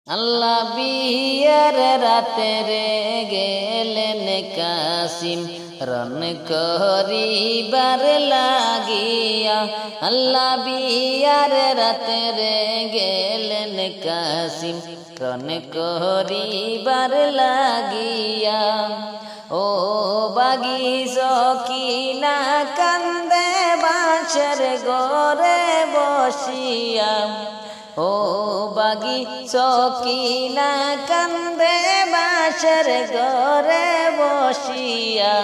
আল্লাহ বিয়ার রাতে রে গেলেন কাসিম রন করিবার লাগিয়া। আল্লাহ বিয়ার রাতে রে গেলেন কাসিম রন করিবার লাগিয়া। ও বাগি সকিনা কান্দে বাঁশের ঘরে বসিয়া। ও বাগি সকিনা কান্দে বাঁশের ঘরে বসিয়া।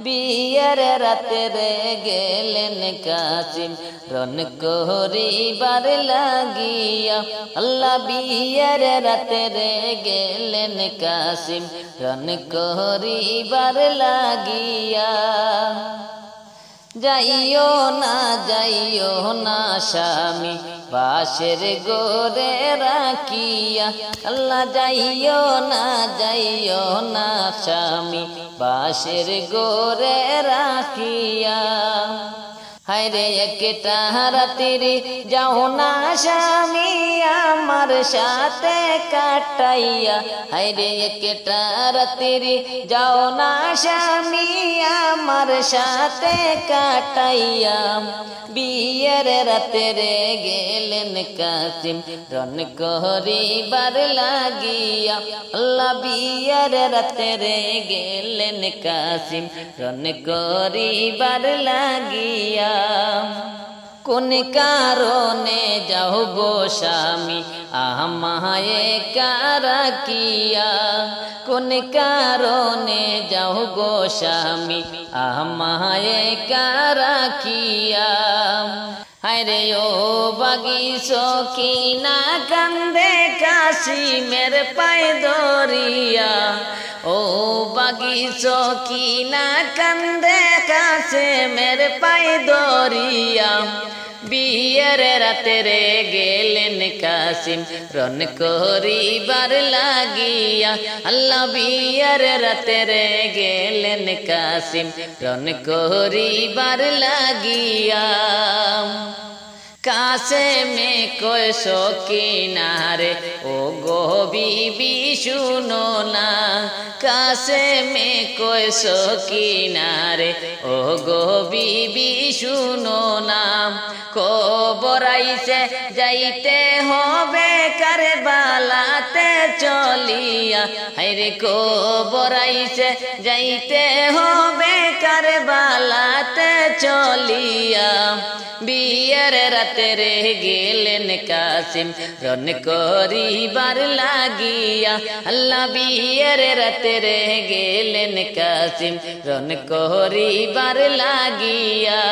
বিয়ের রাতে রে গেলেন কাসিম রন করিবার লাগিয়া। আল্লাহ বিয়ের রাতে রে গেলেন কাসিম রন করিবার লাগিয়া। যাইও না স্বামী বাঁশের ঘরে রাখিয়া। আল্লাহ যাইও না স্বামী বাঁশের ঘরে রাখিয়া। হায়রে একটা রাত্রি যাও না স্বামী আমার সাথে কাটাইয়া। হায়রে একটা রাত্রি যাও না স্বামী আমার সাথে কাটাইয়া। বিয়ের রাতে রে গেলেন কাসিম রন করিবার লাগিয়া। আল্লাহ বিয়ের রাতে রে গেলেন কাসিম রন করিবার লাগিয়া। কোন কারণে যাও গো স্বামী আমায় কারাকিয়া। কোন কারণে যাও গো স্বামী আমায় কারাকিয়া। হায়রে ও বাগি সকিনা কান্দে কাসিমের পায়ে ধরিয়া। ও বাগি সকিনা কান্দে কাসিমের পায়ে ধরিয়া। বিয়ের রাতে রে গেলেন কাসিম রন করিবার লাগিয়া। আল্লাহ বিয়ের রাতে রে গেলেন কাসিম রন করিবার লাগিয়া। কাছে মে কই সকিনা রে ও গো বিবি শুনো না। কাছে মে কই সকিনা রে ও গো বিবি শুনো না। খবর আইছে যাইতে হবে কারবালাতে চলিয়া। হায়রে খবর আইছে যাইতে হবে কারবালাতে চলিয়া। বিয়ের রাতে রে গেলেন কাসিম রন করিবার লাগিয়া। আল্লাহ বিয়ের রাতে রে গেলেন কাসিম রন করিবার লাগিয়া।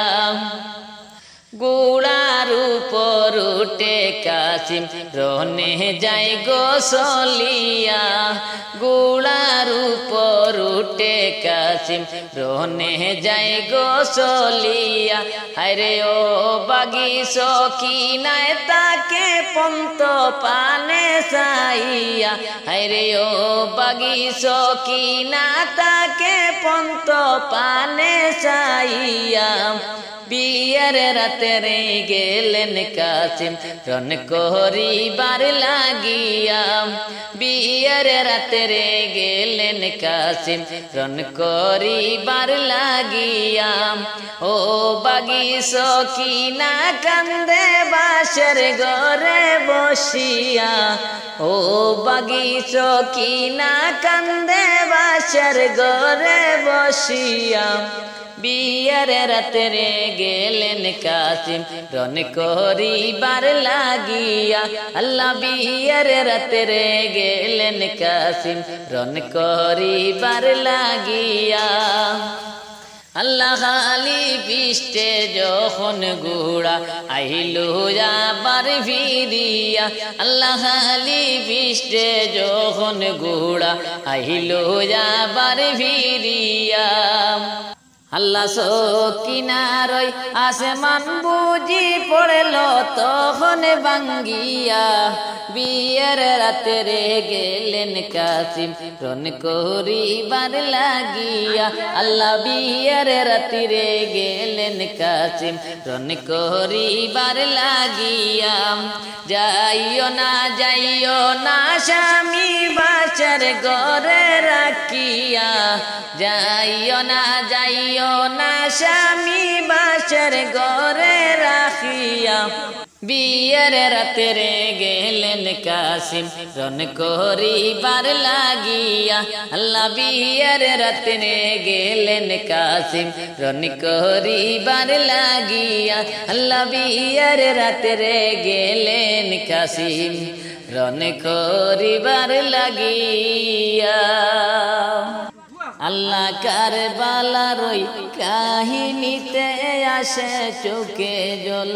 গুড়ার উপর উঠে কাসিম রনে যায় গোসলিয়া। গুড়ার উপর উঠে কাসিম রনে যায় গোসলিয়া। হায়রে ও বাগি সকিনায় তাকে পন্ত পানে চাইয়া। হায়রে ও বাগি সকিনা তাকে পন্ত পানে চাইয়া। বিয়ের রাতে রে গেলেন কাসিম রন করিবার লাগিয়া। বিয়ের রাতে রে গেলেন কাসিম রন করিবার লাগিয়া। ও বাগি সকিনা কান্দে বাঁশের ঘরে বসিয়া। ও বাগি সকিনা কান্দে বাঁশের ঘরে বসিয়া। বিয়ের রাতে রে গেলেন কাসিম রন করিবার লাগিয়া। আল্লাহ বিয়ের রাতে রে গেলেন কাসিম রন করিবার লাগিয়া। আল্লাহ খালি পৃষ্ঠে যখন গুড়া আইলো আবার ফিরিয়া। আল্লাহ খালি পৃষ্ঠে যখন গুড়া আইলো আবার ফিরিয়া। আল্লাহ সকিনারই আসমান বুঝি পড়ল তখন ভাঙ্গিয়া বিয়ের রাতে রে গেলেন কাসিম রন করিবার লাগিয়া আল্লাহ বিয়ের রাতে রে গেলেন কাসিম রন করিবার লাগিয়া যাইও না স্বামী বাচার ঘরে রাখিয়া যাইও না স্বামী বাচার ঘরে রাখিয়া বিয়ের রাতে রে গেলেন কাসিম রন করিবার লাগিয়া আল্লাহ বিয়ের রাতে রে গেলেন কাসিম রন করিবার লাগিয়া আল্লাহ বিয়ের রাতে রে গেলেন কাসিম রন করিবার লাগিয়া আল্লাহ কারবালার ওই কাহিনীতে আসে চোখে জল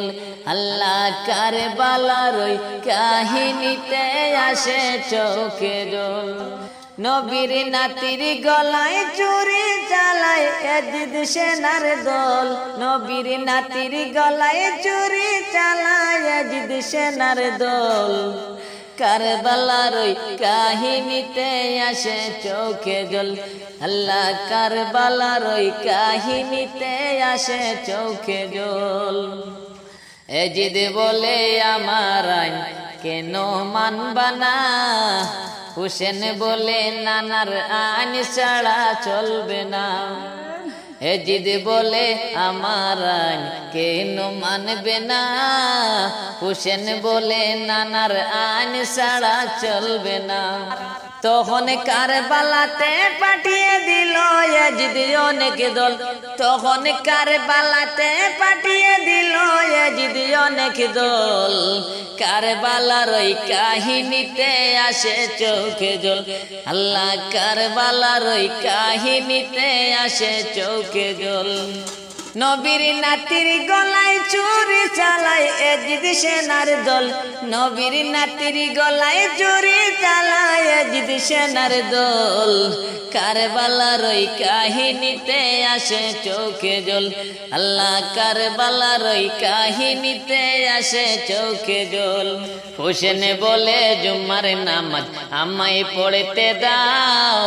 আল্লাহ কারবালার ওই কাহিনীতে আসে চোখে জল নবীর নাতির গলায় চুরি চালায় এজিদ সেনার দল নবীর নাতির গলায় চুরি চালায় এজিদ সেনার দল কারবালার ওই কাহিনীতে আসে চোখে জল আল্লাহ কারবালার ওই কাহিনীতে আসে চোখে জল এজিদ বলে আমার আইন কেন মানবা না হুসেন বলে নানার আইন ছাড়া চলবে না এজিদ বলে আমার আইন কেন মানবে না হুসেন বলে নানার আইন ছাড়া চলবে না তখন কারবালাতে পাঠিয়ে দিল এজিদ অনেক দল তখন কারবালাতে পাঠিয়ে দিল এজিদ অনেক দল কারবালার ওই কাহিনীতে আসে চোখে জল আল্লাহ কারবালার ওই কাহিনীতে আসে চোখে জল নবীর নাতির গলায় চুরি চালায় এজিদ সেনার দল নবীর নাতির গলায় চুরি চালায় এজিদ সেনার দল কারবালার ওই কাহিনীতে আসে চোখে জল আল্লাহ কারবালার ওই কাহিনীতে আসে চোখে জল হুসেন বলে জুম্মার নামাজ আমায় পড়তে দাও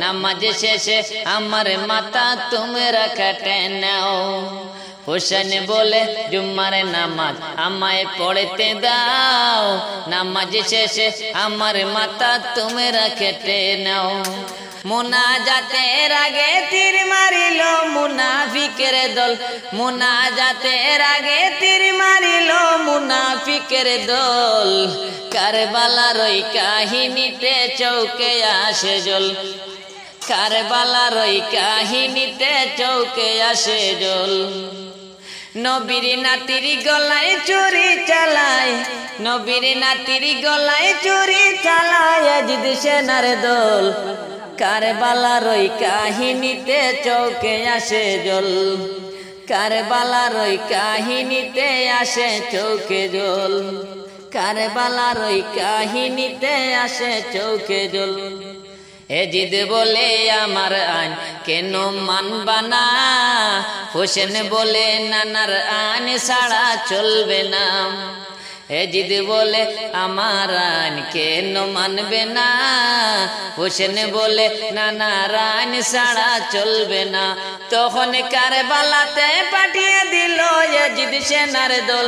নামাজ শেষে আমার মাথা তোমরা কেটে নাও হুসেন বলে জুম্মার নামাজ আমায় পড়তে দাও নামাজ শেষে আমার মাথা তোমরা কেটে নাও মুনাজাতের আগে তীর মারিল মুনাফিকের দল মুনাজাতের আগে তীর মারিল মুনাফিকের দল কারবালার ওই কাহিনীতে চৌকে আসে জল কারবালার ওই কাহিনীতে চৌকে আসে জল নবীর নাতির গলায় চুরি চালায় নবীর নাতির গলায় চুরি চালায় এজিদ সেনার দল কারবালার ওই কাহিনীতে চৌকে আসে জল কারবালার ওই কাহিনীতে আসে চৌকে জল কারবালার ওই কাহিনীতে আসে চৌকে জল এজিদ বলে আমার আইন কেন মানবা না হুসেন বলে নানার আইন ছাড়া চলবে না এজিদ বলে আমার আইন কেন মানবে না হুসেন বলে নানার আইন ছাড়া চলবে না তখন কারবালাতে পাঠিয়ে দিল এজিদ সেনার দল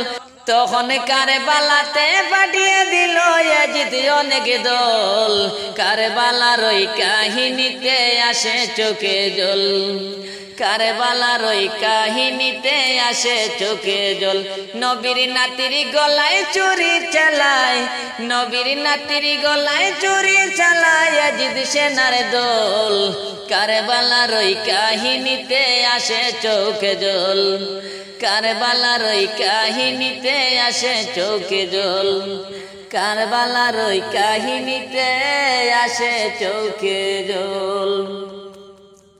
তখন কারবালাতে পাঠিয়ে দিল এজিদ অনেক দল কারবালার ওই কাহিনীতে আসে চোখে জল কারবালার ওই কাহিনীতে আসে চোখে জল নবীর নাতির গলায় চুরি চালায় নবীর নাতির গলায় চুরি চালায় এজিদ সেনার দল কারবালার ওই কাহিনীতে আসে চোখে জল কারবালার ওই কাহিনীতে আসে চোখে জল কারবালার ওই কাহিনীতে আসে চোখে জল।